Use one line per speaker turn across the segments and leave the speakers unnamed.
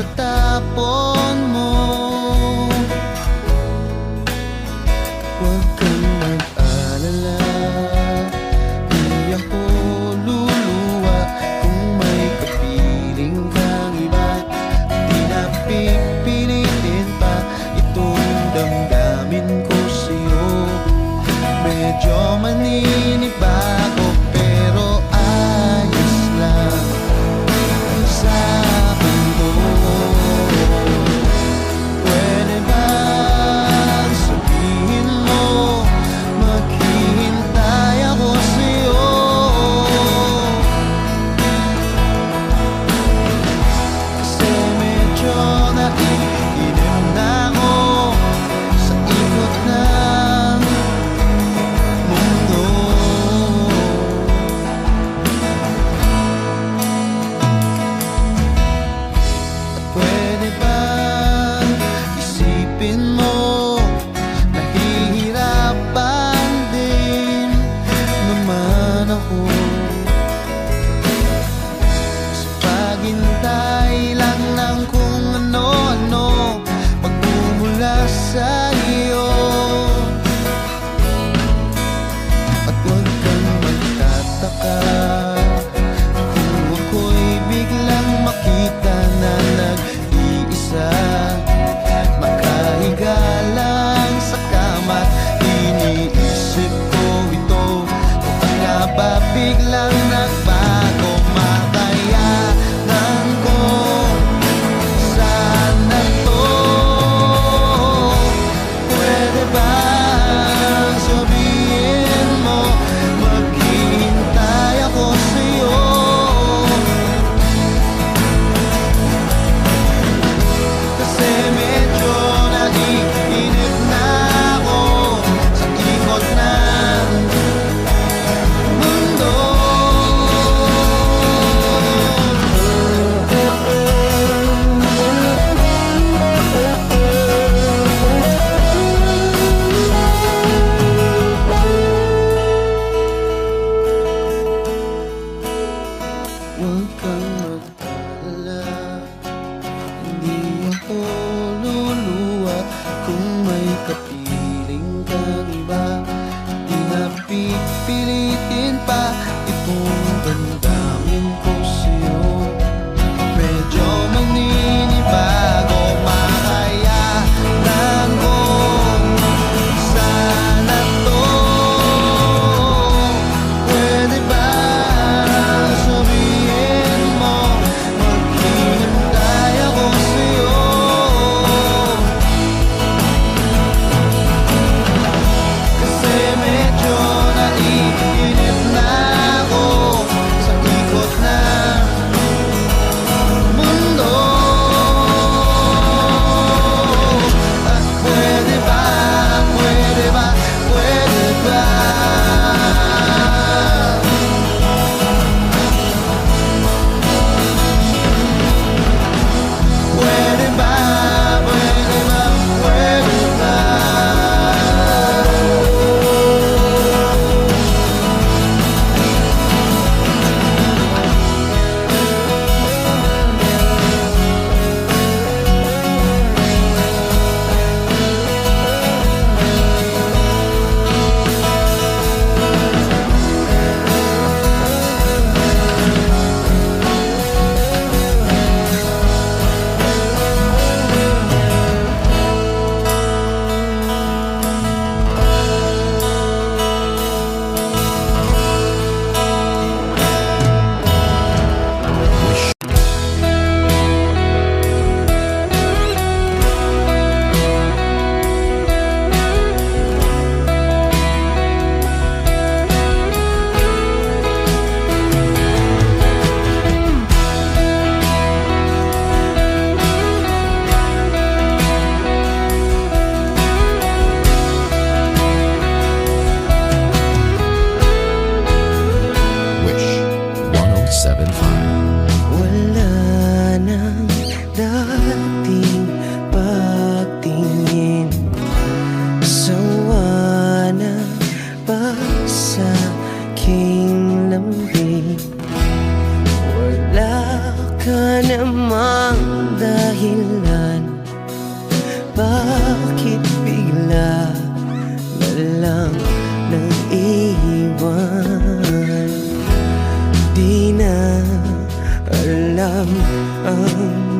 pagkatapon mo. Huwag kang mag-alala, di ako luluwa. Kung may kapiling kang iba, di na pipilitin pa itong damdamin ko sa'yo. Medyo maninibago pero ayos lang sa akin to.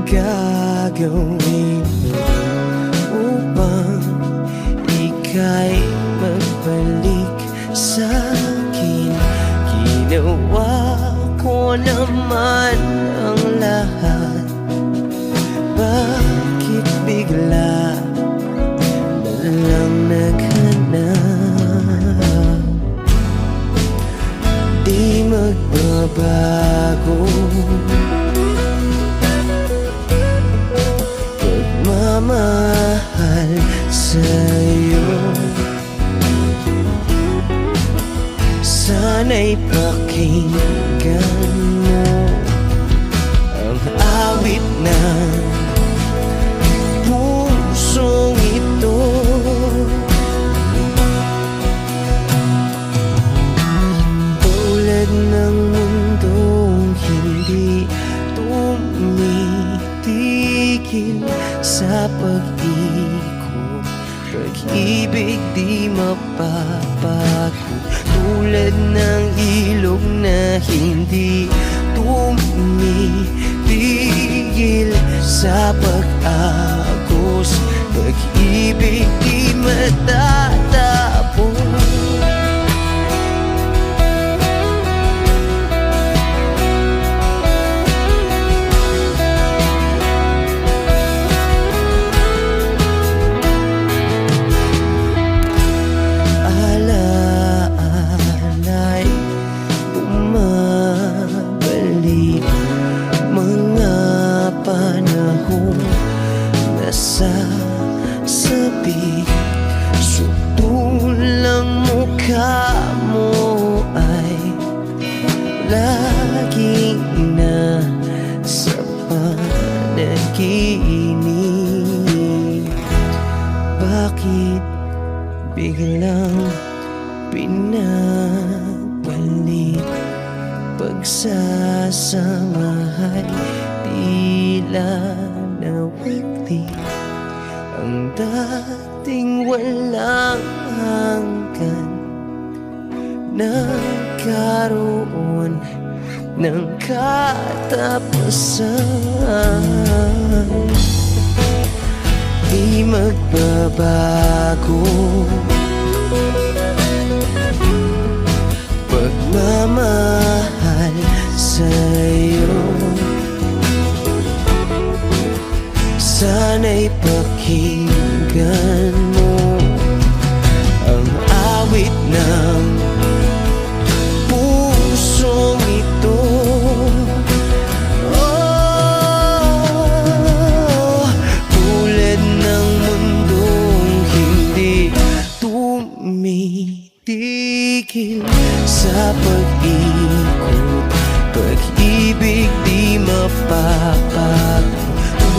gagawin upang ika'y magbalik sa'kin? Ginawa ko naman ang lahat, bakit bigla na lang naghanap? Di magbabago pagmamahal sa'yo. Sana'y pakinggan mo ang awit ng pusong ito. Tulad ng mundong hindi tumitigil sa pag-ikot, pag-ibig di mapapagod. Tulad ng ilog na hindi tumitigil sa pag-agos, pag-ibig di matatapos. Sasabi, sutulang mukha mo ay lagi na sa panaginip. Bakit biglang pinabalik? Pagsasamahay tila nawagli, ang dating walang hanggan nagkaroon ng katapusan. Di magbabago pagmamahal sa'yo. Sana'y pakinggan mo ang awit ng pusong ito. Oh, tulad ng mundong hindi tumitigil sa pag-ikot, pag-ibig di mapapagod.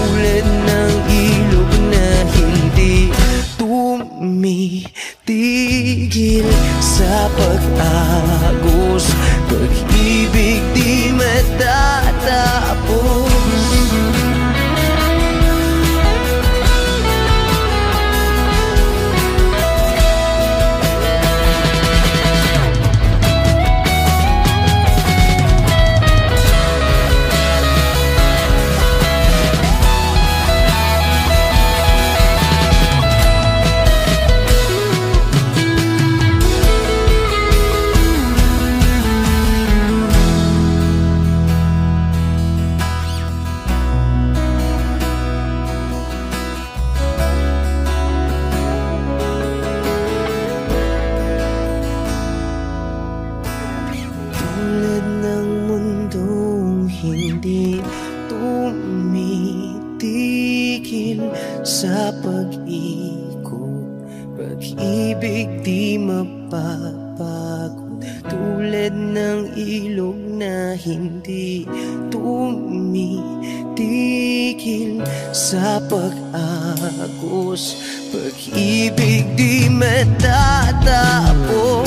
Tulad ng ilog na hindi tumitigil sa pag-agos, pag-ibig di matatapos. Tulad ng mundong hindi tumitigil sa pag-ikot, pag-ibig di mapapagod. Tulad ng ilog na hindi tumitigil sa pag-agos, pag-ibig di matatapos.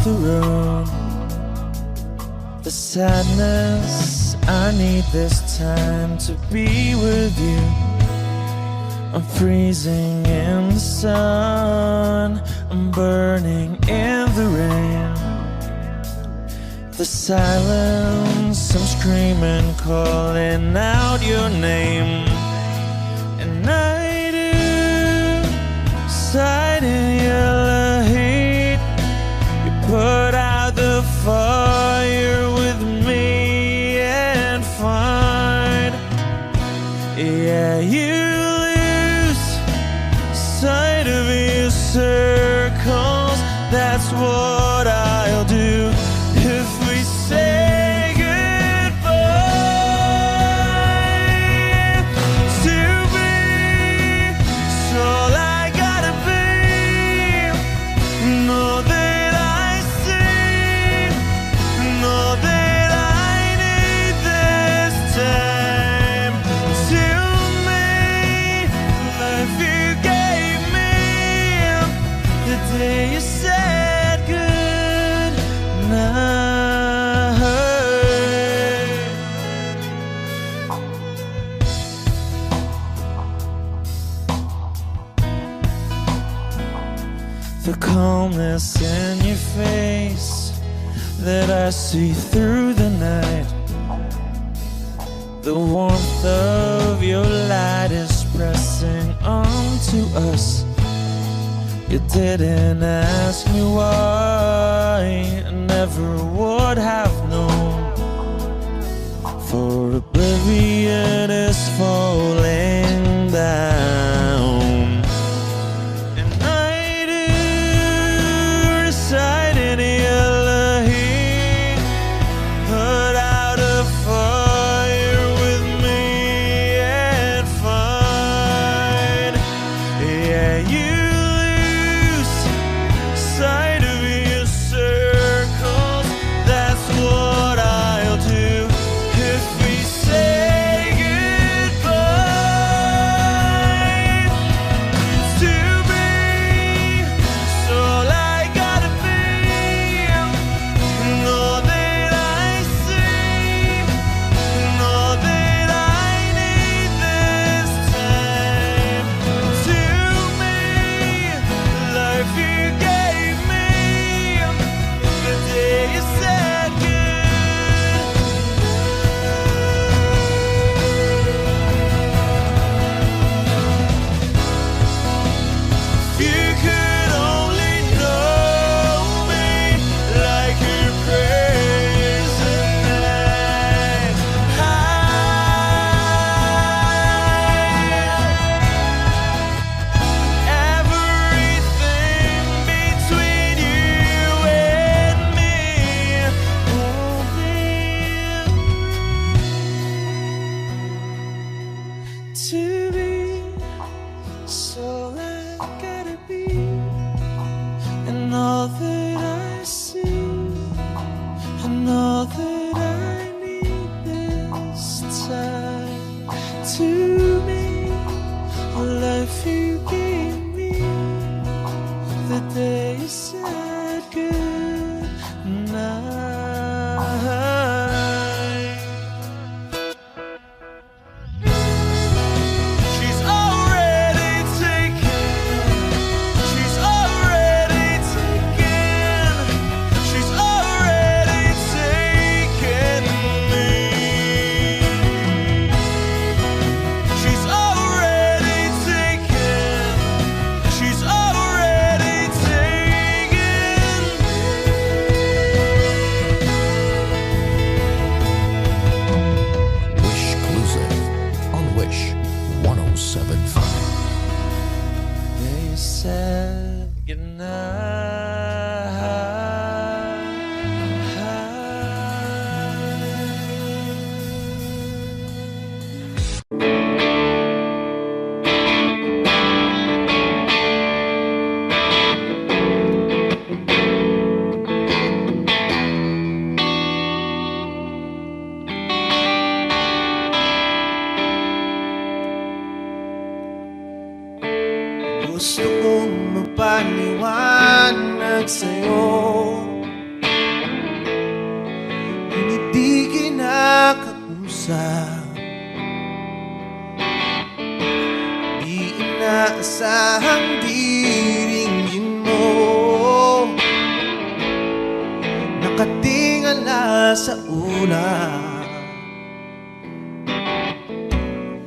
the road. The sadness, I need this time to be with you. I'm freezing in the sun, I'm burning in the rain. The silence, I'm screaming, calling out your name. And I do, sight in yellow heat. You put out the fire with me and find, yeah, you lose sight of your circles. That's what I'll do if we say goodbye. To be, it's all I gotta be. Know that I see, know that I need this time. To me, life you gave me the day you said good night. The calmness in your face that I see through the night. The warmth of your light is pressing onto us. You didn't ask me why, I never would have known. For oblivion is falling down. And I do recite in yellow heat. Put out a fire with me and find, yeah, you sight of your circles. That's what I'll do if we say goodbye. To be, it's all I gotta be. Know that I see, know that I need this time. To me, life you gave me the day you said good. If you could only know me like your present night. Everything between you and me won't be to be. So I gotta be, and all that I see, and all that I need this time. To me, a life you gave me the day you said good night. She's already taken. She's already taken. She's already taken me. She's already taken. She's already taken me.
Wish Exclusive on Wish 1075.
They said goodnight.
Gusto kong magpaliwanag sa'yo sa una.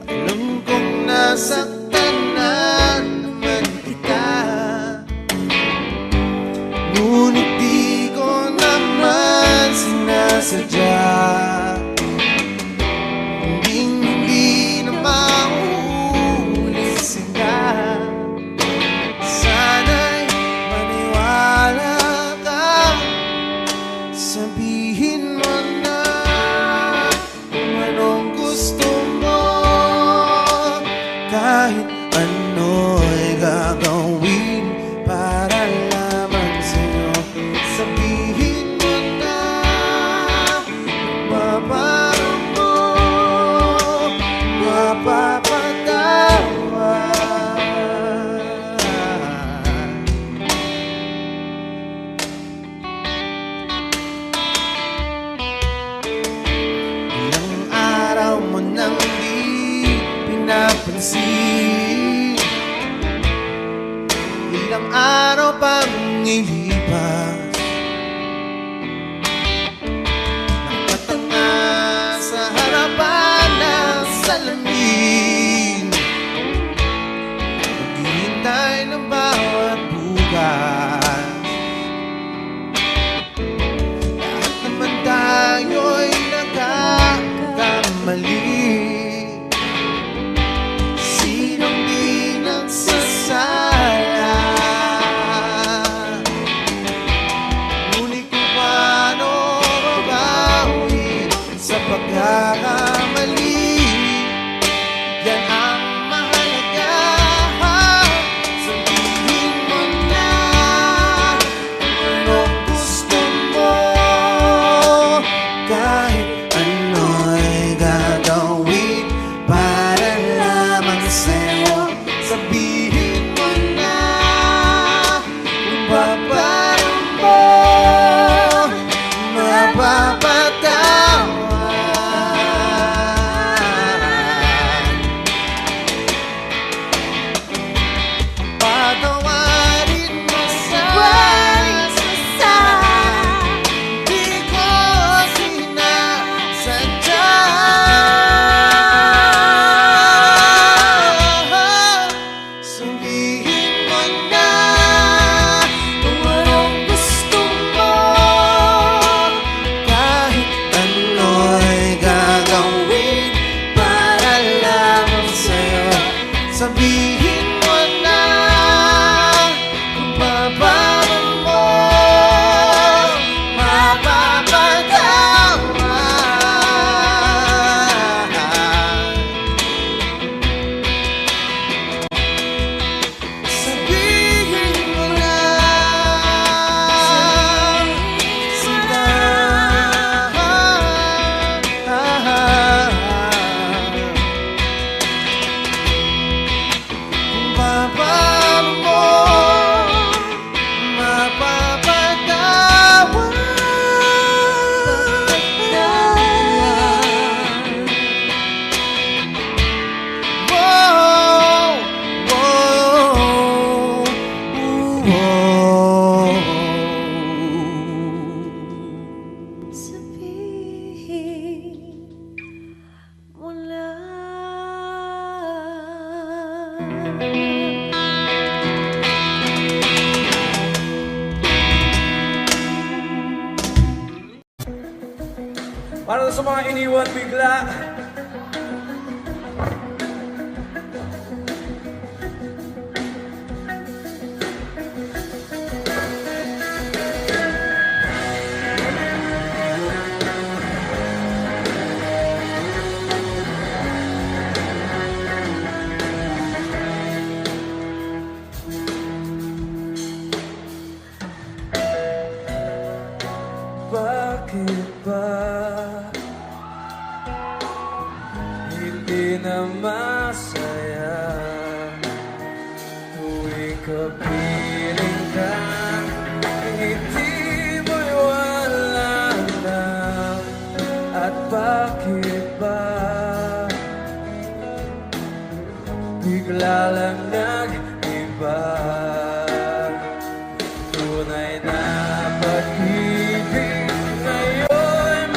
Alam kong nasaktan na naman kita, ngunit di ko naman sinasadya. Hindi na mauulit sila. Sana'y maniwala ka, sabihin mo na kung anong gusto mo. Kahit ano'y gagawin para lamang sa'yo. Sabihin mo na mababago mo, mapapatawad. Ilang araw mo nang di pinapansin, ilang araw pang ilipas, nakatanga sa harapan ng salamin, naghihintay ng bawat bukas. Lahat naman tayo'y nagkakamali. Sinong di nagsasala? Ngunit kung paano babawi sa pagkakamali, yan ang mahalaga. Sabihin mo na kung anong gusto mo. Kahit ano'y gagawin para lamang sa'yo. Sabihin mo na kung paano mo mapapatawad. Patawarin mo sa di ko sinasadya. Sabihin mo na kung anong gusto mo. Kahit ano'y gagawin para lamang sa'yo. Sabihin mo na kung paano mo mapapatawad. Sabihin mo na sila. Kung paano mo mapapatawad. Whoa, whoa, whoa.
Sabihin mo na.
Para sa mga iniwan bigla, bakit ba hindi na masaya tuwing kapiling ka? Ngiti mo'y wala na. At bakit ba bigla lang nag-iba? Tunay na pag-ibig ngayon'y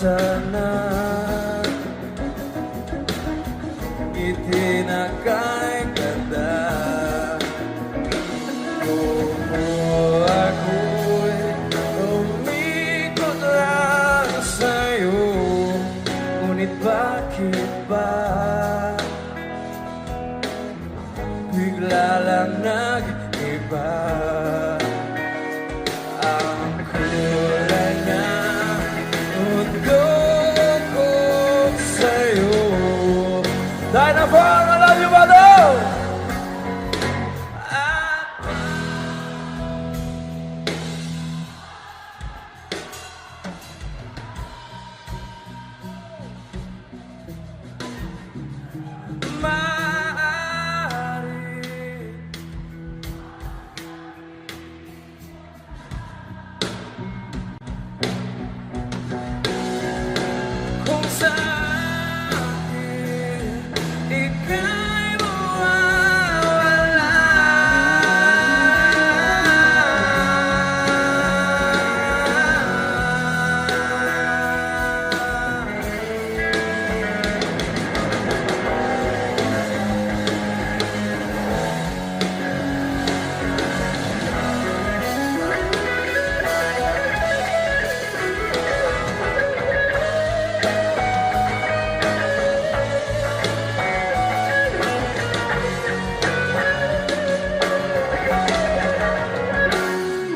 sana ngiti na kay ganda. Kung ako'y umikot lang sa'yo, ngunit bakit ba bigla lang nag-iba ang kulay ng mundo ko sa'yo? Dynapon, I love you, Bado! Kung sa akin ika'y mawawala,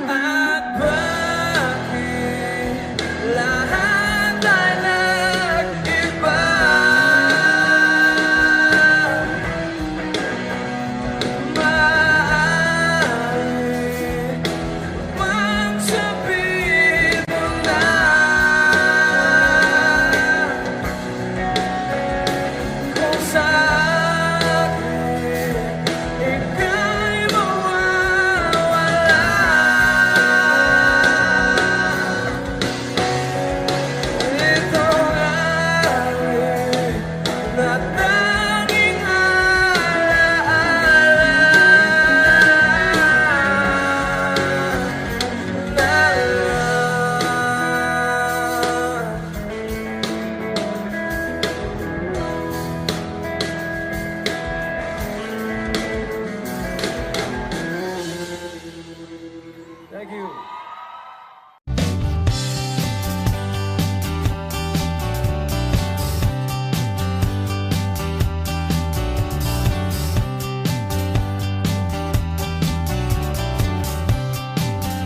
at bakit lahat ay nag-iba? Maaari bang sabihin mo na kung sa akin ika'y mawawala? Itong aking na tanging alaala. Thank you.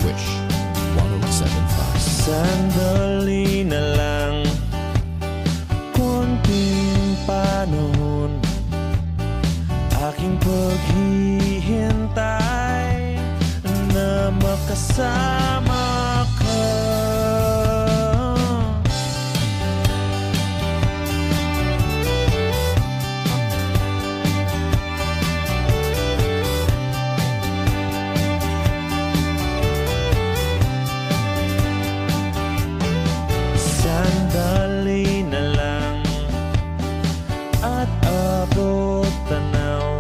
Wish 1075.
Sandali na lang, konting panahon, aking paghihintay na makasama ka. Sandali na lang at abot tanaw,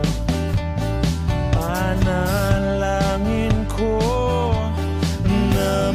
panalangin ko na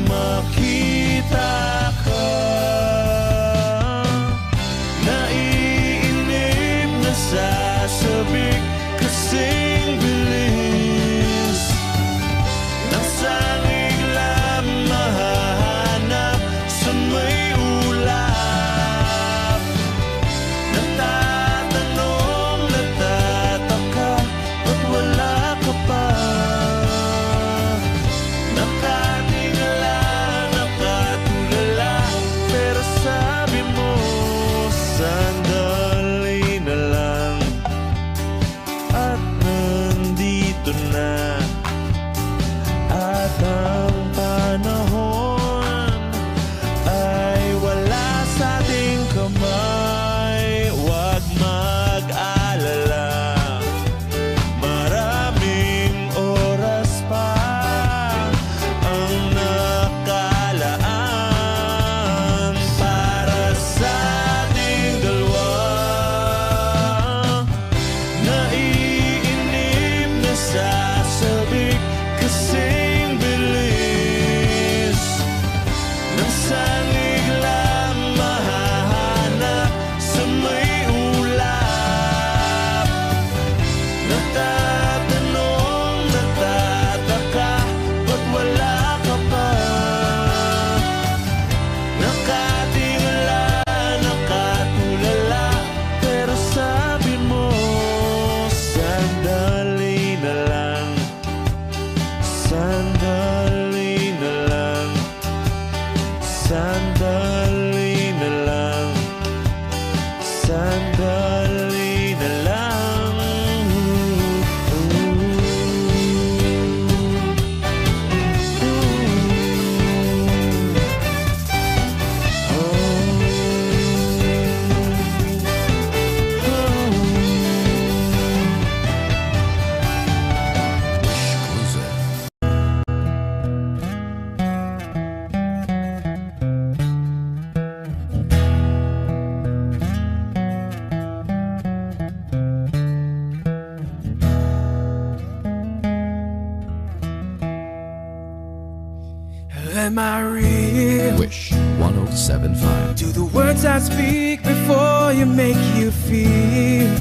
Am I real?
Wish 1075.
Do the words I speak before you make you feel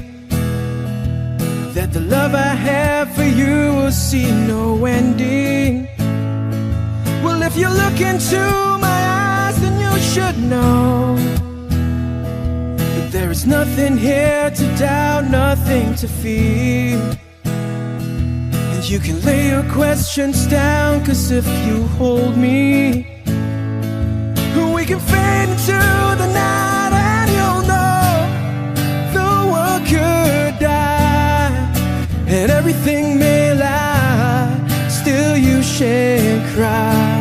that the love I have for you will see no ending? Well, if you look into my eyes, then you should know that there is nothing here to doubt, nothing to fear. And you can lay your questions down, 'cause if you hold me, we can fade into the night, and you'll know the world could die and everything may lie, still you shan't cry.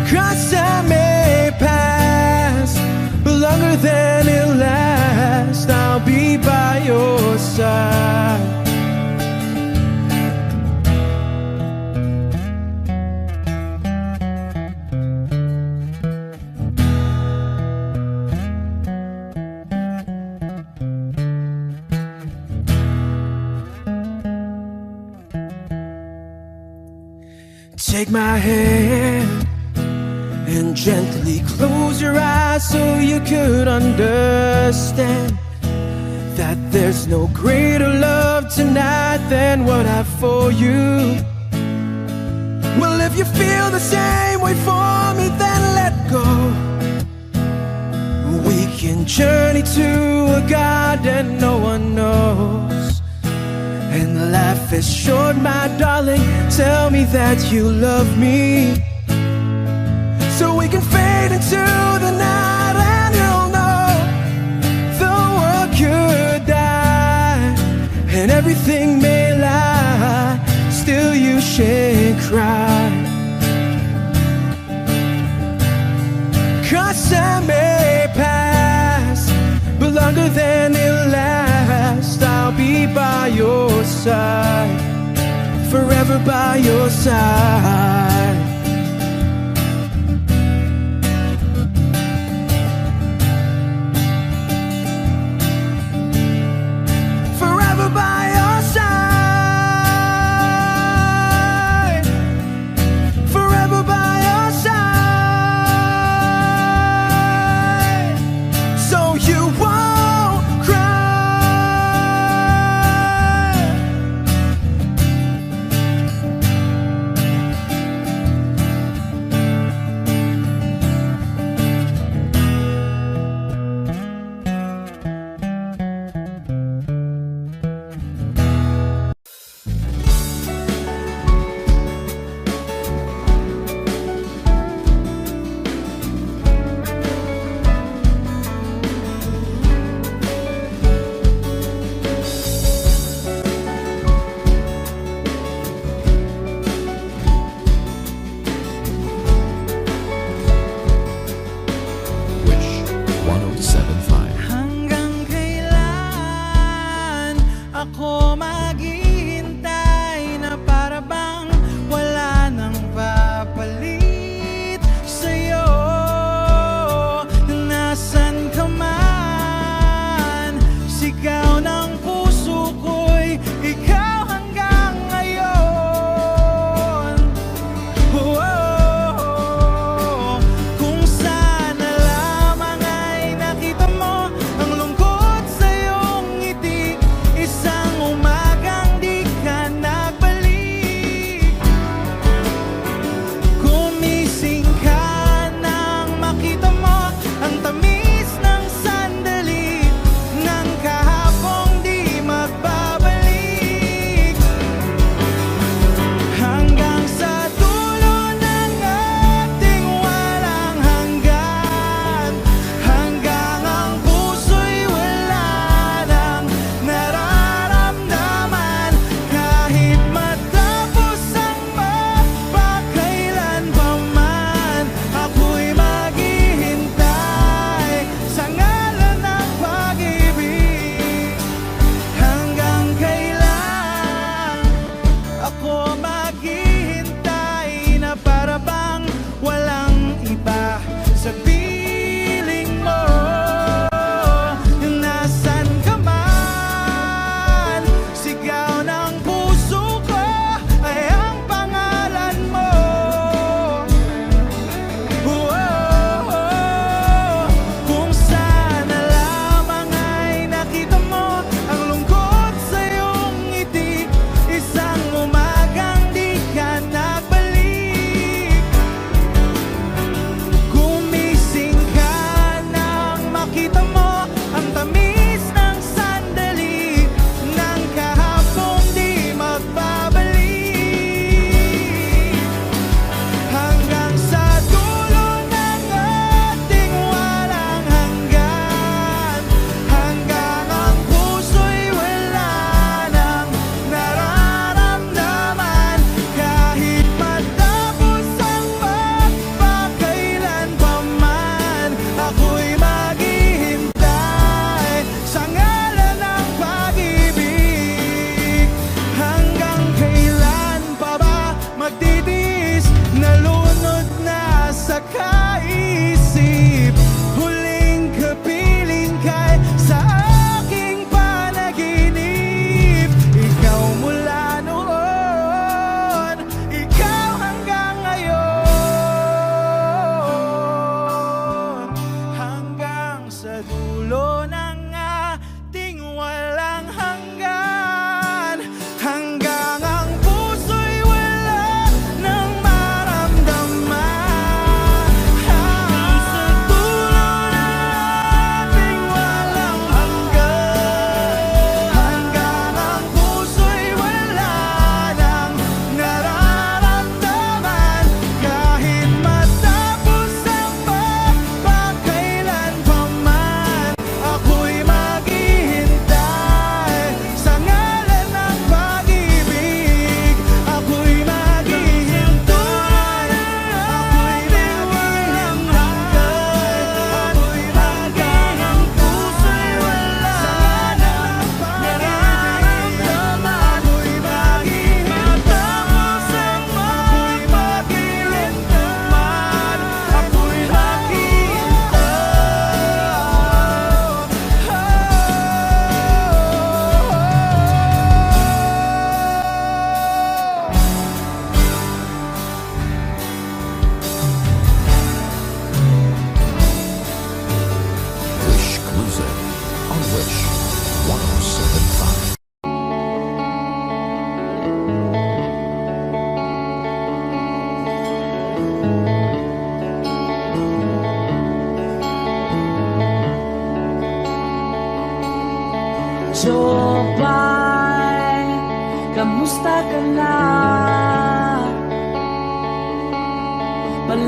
'Cause time may pass, but longer than it lasts, I'll be by your side. Take my hand and gently close your eyes so you could understand that there's no greater love tonight than what I have for you. Well, if you feel the same way for me, then let go. We can journey to a garden no one knows. And life is short, my darling, tell me that you love me, so we can fade into the night, and you'll know the world could die and everything may lie, still you shan't cry. 'Cause time may pass, but longer than it lasts, I'll be by your side, forever by your side. Forever by your side, forever by your side, so you won't cry.
Wish 1075.
Hanggang kailan ako maghihintay na para bang wala nang papalit sa'yo? Nasaan ka man, sigaw ng puso ko'y ikaw hanggang ngayon. Kung sana lamang ay nakita mo ang lungkot sa iyong ngiti, isang umagang di ka nagbalik. Gumising ka nang makita mo ang tamis ng sandali ng kahapong di magbabalik. Hanggang sa dulo ng ating walang hanggan, hanggang ang puso'y wala nang nararamdaman. Kahit matapos ang mapakailan pa man, ako'y maghihintay sa ngalan ng pag-ibig. Hanggang kailan ako maghihintay na para bang walang iba sa piling mo? Nasaan ka man, sigaw ng puso ko ay ang pangalan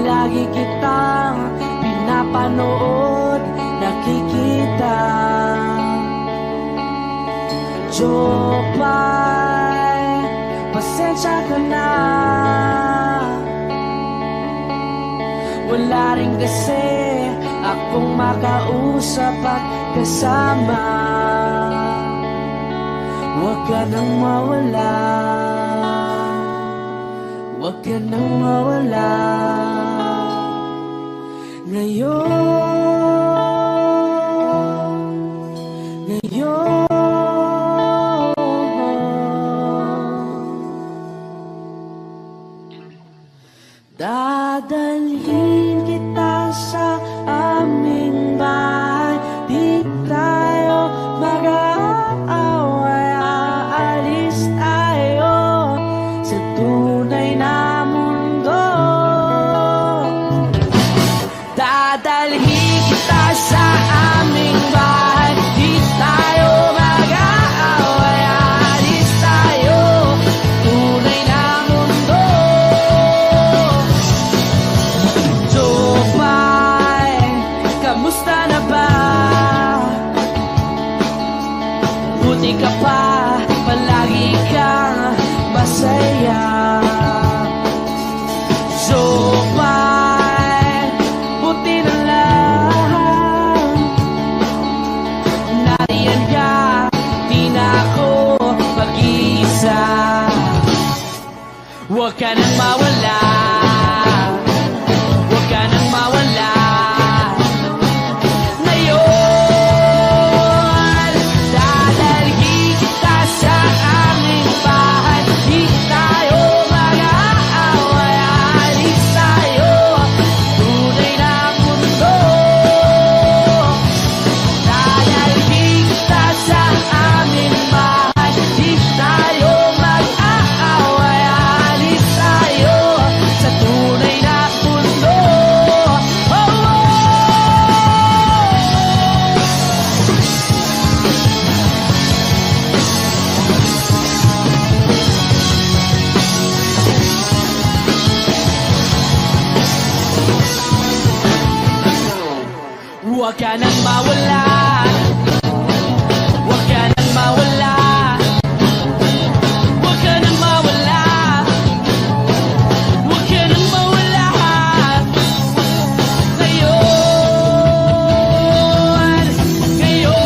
palagi kitang pinapanood, nakikita. Jopay, pasensya ka na. Wala rin kasi akong makausap at kasama. Huwag ka nang mawala, huwag ka nang mawala. Ngayon dadalhin kita sa aming bahay. Di tayo mag-aaway, aalis tayo sa tunay na mundo. Dadalhin kita sa aming bahay. Di tayo mag-aaway, aalis tayo tunay na mundo. Jopay, kamusta na ba? Buti ka pa, palagi kang masaya. Jopay, buti na lang nariyan ka, di na ako mag-iisa. Huwag ka nang mawala, huwag ka nang mawala. Ngayon, dadalhin kita sa aming bahay. Di tayo mag-aaway, aalis tayo tunay na mundo. Dadalhin kita sa aming bahay. Di tayo mag-aaway, aalis tayo sa tunay na mundo. Oh, oh. Huwag ka nang mawala, huwag ka nang mawala, huwag ka nang mawala, huwag ka nang mawala. Ngayon, ngayon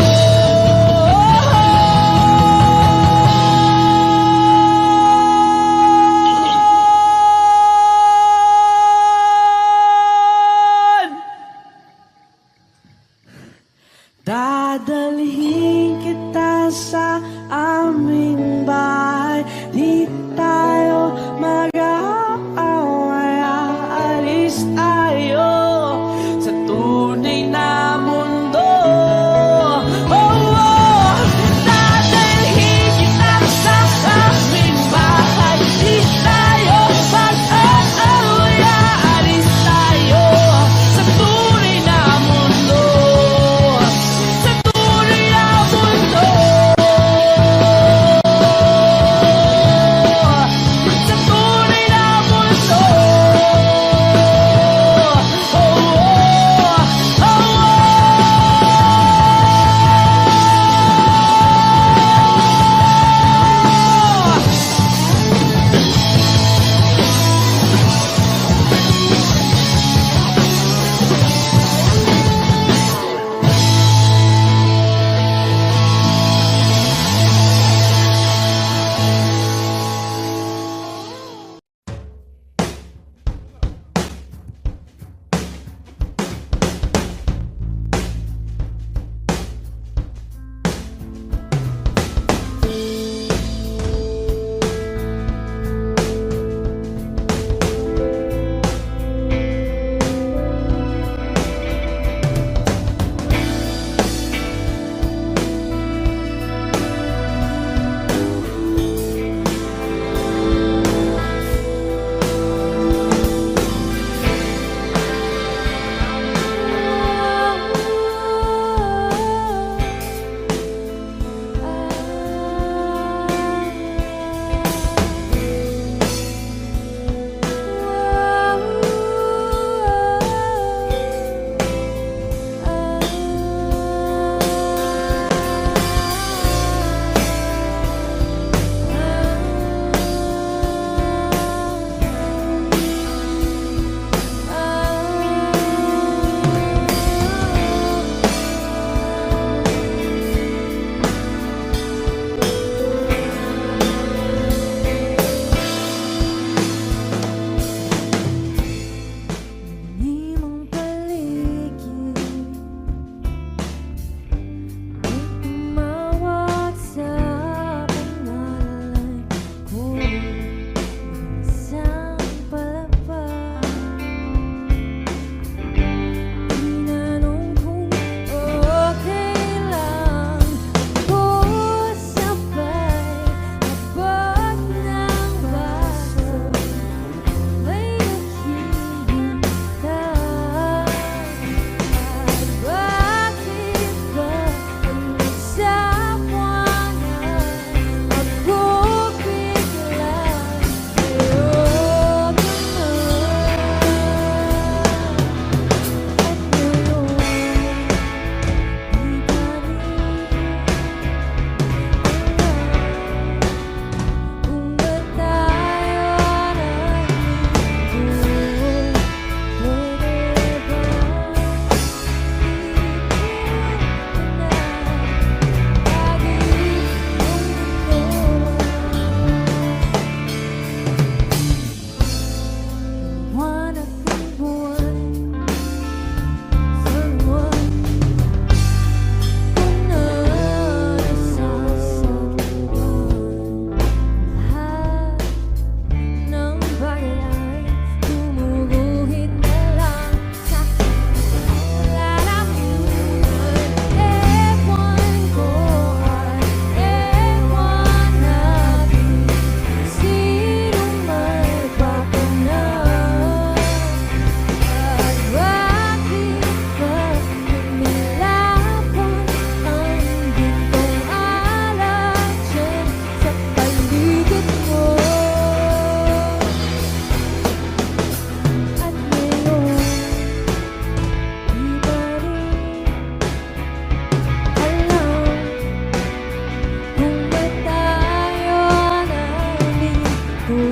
ko.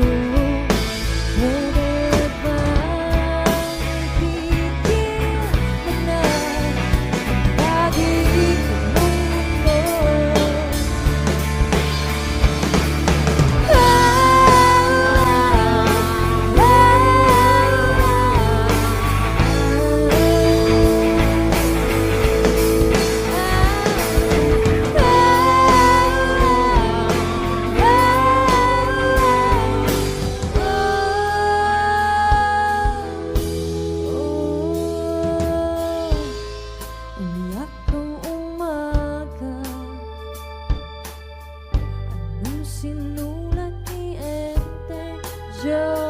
Pwede bang ipigil mo na ang pag-ibig mong mundo? Umiyak nung umaga, anong sinulat ni Ente Jo?